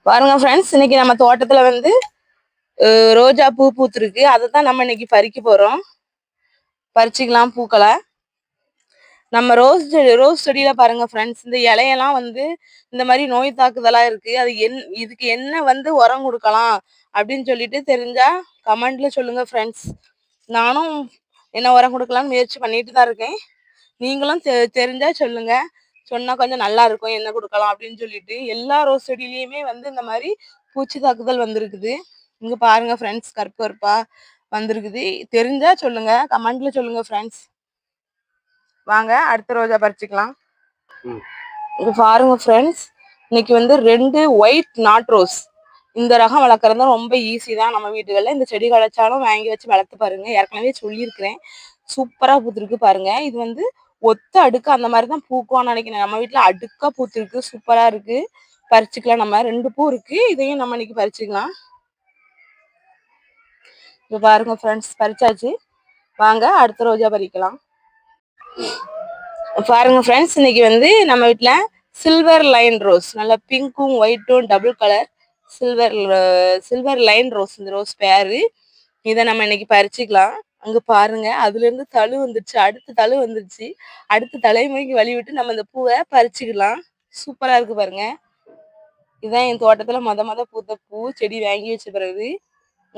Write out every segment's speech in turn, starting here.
பாருங்க ஃப்ரெண்ட்ஸ், இன்னைக்கு நம்ம தோட்டத்துல வந்து ரோஜா பூ பூத்துருக்கு. அதை தான் நம்ம இன்னைக்கு பறிக்க போறோம். பறிச்சுக்கலாம் பூக்களை. நம்ம ரோஸ் செடியில பாருங்க ஃப்ரெண்ட்ஸ், இந்த இலையெல்லாம் வந்து இந்த மாதிரி நோய் தாக்குதலா இருக்கு. அது இதுக்கு என்ன வந்து உரம் கொடுக்கலாம் அப்படின்னு சொல்லிட்டு தெரிஞ்சா கமெண்ட்ல சொல்லுங்க ஃப்ரெண்ட்ஸ். நானும் என்ன உரம் கொடுக்கலாம்னு முயற்சி பண்ணிட்டு தான் இருக்கேன். நீங்களும் தெரிஞ்சா சொல்லுங்க. சொன்னா கொஞ்சம் நல்லா இருக்கும் என்ன கொடுக்கலாம் அப்படின்னு சொல்லிட்டு. எல்லா ரோஸ் செடியிலயுமே வந்து இந்த மாதிரி பூச்சி தாக்குதல் வந்திருக்குது. இங்க பாருங்க ஃப்ரெண்ட்ஸ், கருப்பு கருப்பா வந்திருக்குது. தெரிஞ்சா சொல்லுங்க, கமெண்ட்ல சொல்லுங்க ஃப்ரெண்ட்ஸ். வாங்க அடுத்த ரோஜா பறிச்சுக்கலாம். இங்க பாருங்க ஃப்ரெண்ட்ஸ், இன்னைக்கு வந்து 2 ஒயிட் நாட் ரோஸ். இந்த ரகம் வளர்க்குறது ரொம்ப ஈஸி தான். நம்ம வீட்டுகளில் இந்த செடி கிடைச்சாலும் வாங்கி வச்சு வளர்த்து பாருங்க. ஏற்கனவே சொல்லியிருக்கிறேன். சூப்பரா பூத்துருக்கு பாருங்க. இது வந்து ஒத்த அடுக்கு அந்த மாதிரி தான் பூக்குவான்னு நினைக்கிறேன். நம்ம வீட்டுல அடுக்கா பூத்துருக்கு, சூப்பரா இருக்கு. பறிச்சுக்கலாம். நம்ம 2 பூ இருக்கு, இதையும் நம்ம இன்னைக்கு பறிச்சுக்கலாம். இப்ப பாருங்க ஃப்ரெண்ட்ஸ், பறிச்சாச்சு. வாங்க அடுத்த ரோஜா பறிக்கலாம். பாருங்க ஃப்ரெண்ட்ஸ், இன்னைக்கு வந்து நம்ம வீட்டுல சில்வர் லைன் ரோஸ், நல்ல பிங்க்கும் ஒயிட்டும் double colour silver line rose. இந்த ரோஸ் பேரு. இதை நம்ம இன்னைக்கு பறிச்சுக்கலாம். அங்க பாருங்க, அதுல இருந்து தழு வந்துருச்சு, அடுத்த தழு வந்துருச்சு. அடுத்த தலைமுறைக்கு வழி விட்டு நம்ம இந்த பூவை பறிச்சுக்கலாம். சூப்பரா இருக்கு பாருங்க. இதுதான் என் தோட்டத்துல மொத பூத்த பூ. செடி வாங்கி வச்ச பிறகு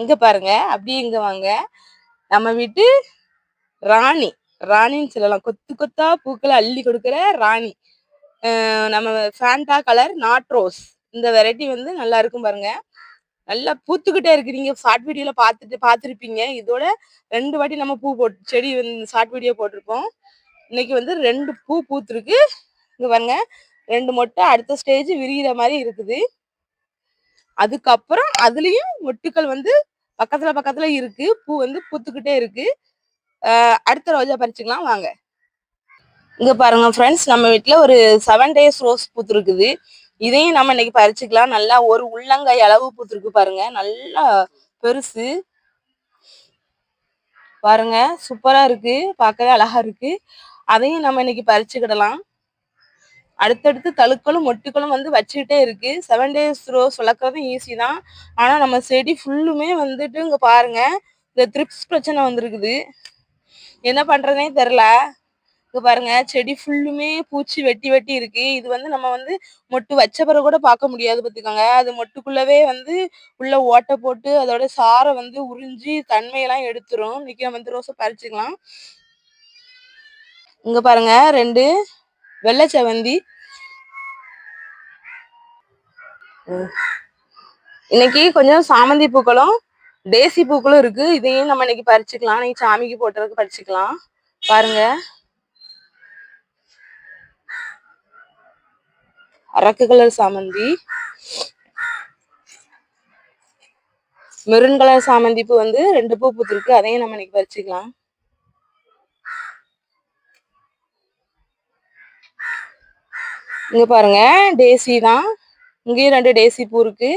இங்க பாருங்க. அப்படியே இங்க வாங்க. நம்ம வீட்டு ராணின்னு சொல்லலாம். கொத்து கொத்தா பூக்களை அள்ளி கொடுக்குற ராணி. நம்ம ஃபேண்டா கலர் நாட் ரோஸ். இந்த வெரைட்டி வந்து நல்லா இருக்கும் பாருங்க. நல்லா பூத்துக்கிட்டே இருக்கு. நீங்க ஷார்ட் வீடியோல பார்த்துருப்பீங்க. இதோட 2 வாட்டி நம்ம பூ போட்டு செடி வந்து ஷார்ட் வீடியோ போட்டிருப்போம். இன்னைக்கு வந்து 2 பூ பூத்துருக்கு. இங்க பாருங்க, 2 மொட்டை அடுத்த ஸ்டேஜ் விரிகிற மாதிரி இருக்குது. அதுக்கப்புறம் அதுலயும் மொட்டுக்கள் வந்து பக்கத்துல இருக்கு. பூ வந்து பூத்துக்கிட்டே இருக்கு. அடுத்த ரோஜா பறிச்சுக்கலாம் வாங்க. இங்க பாருங்க ஃப்ரெண்ட்ஸ், நம்ம வீட்டுல ஒரு 7 டேஸ் ரோஸ் பூத்துருக்குது. இதையும் நம்ம இன்னைக்கு பறிச்சுக்கலாம். நல்லா ஒரு உள்ளங்காய் அளவு பூத்துருக்கு பாருங்க. நல்லா பெருசு பாருங்க, சூப்பரா இருக்கு. பார்க்கவே அழகா இருக்கு. அதையும் நம்ம இன்னைக்கு பறிச்சுக்கிடலாம். அடுத்தடுத்து தழுக்களும் மொட்டுக்களும் வந்து வச்சுக்கிட்டே இருக்கு. 7 டேஸ் ரோஸ் வளர்க்கறதும் ஈஸி தான். ஆனா நம்ம செடி ஃபுல்லுமே வந்துட்டு இங்க பாருங்க, இந்த த்ரிப்ஸ் பிரச்சனை வந்திருக்குது. என்ன பண்றதுனே தெரியல. இங்க பாருங்க, செடி ஃபுல்லுமே பூச்சி வெட்டி இருக்கு. இது வந்து நம்ம வந்து மொட்டு வச்ச பிறகு கூட பார்க்க முடியாது பார்த்துக்கோங்க. அது மொட்டுக்குள்ளவே வந்து உள்ள ஓட்டை போட்டு அதோட சாரை வந்து உறிஞ்சி தன்மையெல்லாம் எடுத்துரும். இன்னைக்கு நம்ம வந்து ரோஸை பறிச்சுக்கலாம். இங்க பாருங்க, 2 வெள்ளை செவந்தி. இன்னைக்கு கொஞ்சம் சாமந்தி பூக்களும் டேசி பூக்களும் இருக்கு. இதையும் நம்ம இன்னைக்கு பறிச்சுக்கலாம். இன்னைக்கு சாமிக்கு போட்டுறதுக்கு பறிச்சுக்கலாம். பாருங்க, அரக்கு கலர் சாமந்தி, மெரூன் கலர் சாமந்தி பூ வந்து 2 பூ பூத்துருக்கு. அதையும் நம்ம இன்னைக்கு பறிச்சுக்கலாம். இங்க பாருங்க, டேசி தான். இங்கேயும் 2 டேசி பூ இருக்கு.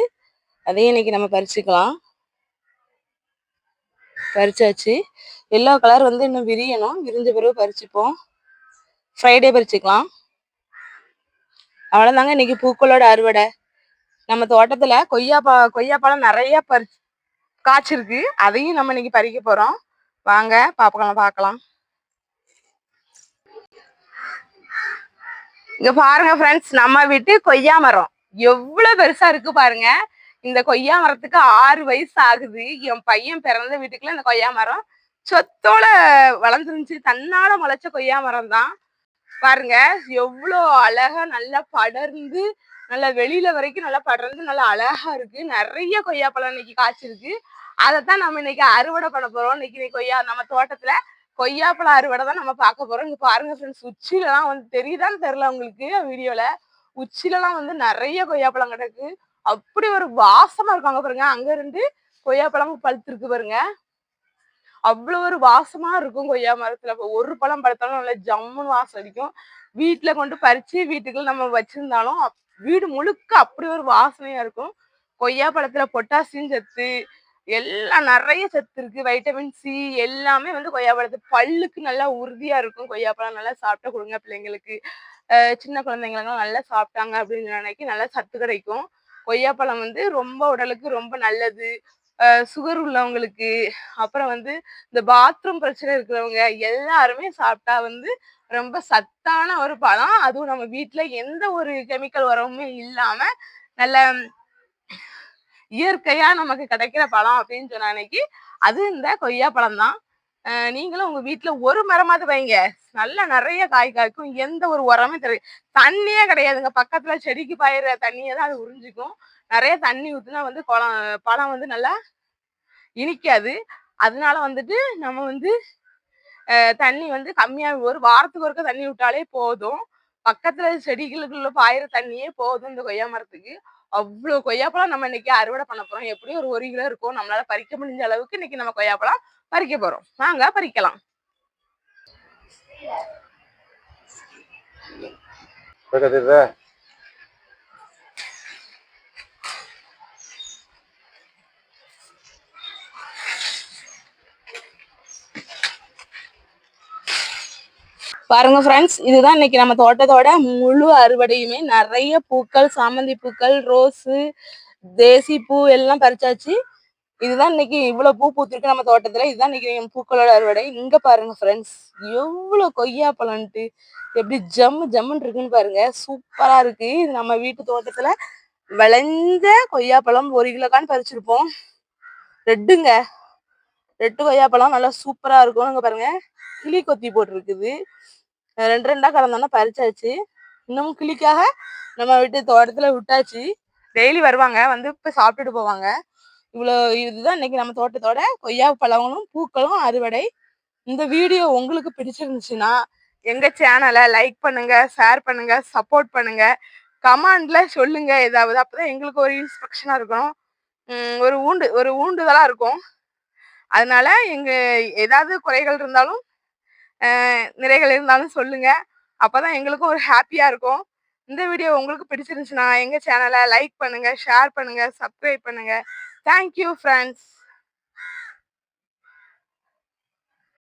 அதையும் இன்னைக்கு நம்ம பறிச்சுக்கலாம். பறிச்சாச்சு. எல்லோ கலர் வந்து இன்னும் விரியணும். விரிஞ்ச பிறகு பறிச்சுப்போம். ஃப்ரைடே பறிச்சுக்கலாம். அவ்வளவுதாங்க இன்னைக்கு பூக்களோட அறுவடை. நம்ம தோட்டத்துல கொய்யாப்பழம் நிறைய காய்ச்சிருக்கு. அதையும் நம்ம இன்னைக்கு பறிக்க போறோம். வாங்க பார்க்கலாம். இங்க பாருங்க ஃப்ரெண்ட்ஸ், நம்ம வீட்டு கொய்யா மரம் எவ்வளவு பெருசா இருக்கு பாருங்க. இந்த கொய்யா மரத்துக்கு 6 வயசு ஆகுது. என் பையன் பிறந்த வீட்டுக்குள்ள இந்த கொய்யா மரம் சொத்தோட வளர்ந்துருந்துச்சு. தன்னால முளைச்ச கொய்யா மரம் தான். பாருங்க, எவ்வளோ அழகா நல்லா படர்ந்து, நல்லா வெளியில வரைக்கும் நல்லா படர்ந்து நல்லா அழகா இருக்கு. நிறைய கொய்யாப்பழம் இன்னைக்கு காய்ச்சிருக்கு. அதைத்தான் நம்ம இன்னைக்கு அறுவடை பண்ண போறோம். இன்னைக்கு நம்ம தோட்டத்துல கொய்யாப்பழம் அறுவடை தான் நம்ம பார்க்க போறோம். இங்க பாருங்க ஃப்ரெண்ட்ஸ், உச்சிலலாம் வந்து தெரியுதான்னு தெரியல உங்களுக்கு வீடியோல. உச்சிலலாம் வந்து நிறைய கொய்யாப்பழம் கிடக்கு. அப்படி ஒரு வாசமா இருக்காங்க பாருங்க. அங்க 2 கொய்யாப்பழம் பழுத்திருக்கு பாருங்க. அவ்வளவு ஒரு வாசமா இருக்கும் கொய்யா மரத்துல. ஒரு பழம் பழுத்தாலும் நல்லா ஜம்முன்னு வாசம் அடிக்கும். வீட்டுல கொண்டு பறிச்சு வீட்டுக்குள்ள நம்ம வச்சிருந்தாலும் வீடு முழுக்க அப்படி ஒரு வாசனையா இருக்கும். கொய்யா பழத்துல பொட்டாசியம் சத்து எல்லாம் நிறைய சத்து இருக்கு. வைட்டமின் சி எல்லாமே வந்து கொய்யா பழத்து பல்லுக்கு நல்லா உறுதியா இருக்கும். கொய்யாப்பழம் நல்லா சாப்பிட்டா கொடுங்க பிள்ளைங்களுக்கு. சின்ன குழந்தைங்களுக்கு நல்லா சாப்பிட்டாங்க அப்படின்னு நினைக்கி நல்லா சத்து கிடைக்கும். கொய்யாப்பழம் வந்து ரொம்ப உடலுக்கு ரொம்ப நல்லது. சுகர் உள்ளவங்களுக்கு, அப்புறம் வந்து இந்த பாத்ரூம் பிரச்சனை இருக்கிறவங்க எல்லாருமே சாப்பிட்டா வந்து ரொம்ப சத்தான ஒரு பழம். அதுவும் நம்ம வீட்டுல எந்த ஒரு கெமிக்கல் உரமுமே இல்லாம நல்ல இயற்கையா நமக்கு கிடைக்கிற பழம் அப்படின்னு சொன்ன அன்னைக்கு அது இந்த கொய்யா பழம் தான். நீங்களும் உங்க வீட்டுல ஒரு மரமாவது வைங்க, நல்லா நிறைய காய் காய்க்கும். எந்த ஒரு உரமும் தெரியும், தண்ணியே கிடையாதுங்க. பக்கத்துல செடிக்கு பாயிற தண்ணியை தான் அது உறிஞ்சிக்கும். நிறைய தண்ணி ஊத்துனா வந்து பழம் வந்து நல்லா இனிக்காது. அதனால வந்துட்டு நம்ம வந்து தண்ணி வந்து கம்மியா, ஒரு வாரத்துக்கு ஒருக்க தண்ணி விட்டாலே போதும். பக்கத்துல செடிகளுக்குள்ள பாயிற தண்ணியே போதும் இந்த கொய்யா மரத்துக்கு. அவ்வளவு கொய்யாப்பழம் நம்ம இன்னைக்கு அறுவடை பண்ண போறோம். எப்படியும் ஒரு கிலோ இருக்கும். நம்மளால பறிக்க முடிஞ்ச அளவுக்கு இன்னைக்கு நம்ம கொய்யாப்பழம் பறிக்க போறோம். வாங்க பறிக்கலாம். பாருங்க ஃப்ரெண்ட்ஸ், இதுதான் இன்னைக்கு நம்ம தோட்டத்தோட முழு அறுவடையுமே. நிறைய பூக்கள், சாமந்தி பூக்கள், ரோஸு, தேசி பூ எல்லாம் பறிச்சாச்சு. இதுதான் இன்னைக்கு இவ்வளவு பூ பூத்திருக்கு நம்ம தோட்டத்துல. இதுதான் இன்னைக்கு பூக்களோட அறுவடை. இங்க பாருங்க ஃப்ரெண்ட்ஸ், எவ்வளவு கொய்யா பழம்ட்டு எப்படி ஜம்முன்னு இருக்குன்னு பாருங்க. சூப்பரா இருக்கு. இது நம்ம வீட்டு தோட்டத்துல விளைஞ்ச கொய்யா பழம். 1 கிலோக்கான்னு பறிச்சிருப்போம். ரெட்டு கொய்யா பழம் நல்லா சூப்பரா இருக்கும். இங்க பாருங்க, கிளி கொத்தி போட்டிருக்குது. 2 கலந்தோன்னா பறிச்சாச்சு. இன்னமும் கிளிக்காக நம்ம வீட்டு தோட்டத்துல விட்டாச்சு. டெய்லி வருவாங்க, வந்து இப்ப சாப்பிட்டுட்டு போவாங்க. இதுதான் இன்னைக்கு நம்ம தோட்டத்தோட கொய்யா பழங்களும் பூக்களும் அறுவடை. இந்த வீடியோ உங்களுக்கு பிடிச்சிருந்துச்சுன்னா எங்க சேனலை லைக் பண்ணுங்க, ஷேர் பண்ணுங்க, சப்போர்ட் பண்ணுங்க, கமெண்ட்ல சொல்லுங்க ஏதாவது. அப்பதான் எங்களுக்கு ஒரு இன்ஸ்பிரக்ஷனா இருக்கும், ஒரு ஊண்டுதலா இருக்கும். அதனால ஏதாவது குறைகள் இருந்தாலும் நிறைகள் இருந்தாலும் சொல்லுங்க. அப்பதான் எங்களுக்கும் ஒரு ஹாப்பியா இருக்கும். இந்த வீடியோ உங்களுக்கு பிடிச்சிருந்துச்சுன்னா எங்க சேனலை லைக் பண்ணுங்க, ஷேர் பண்ணுங்க, சப்ஸ்கிரைப் பண்ணுங்க. Thank you friends.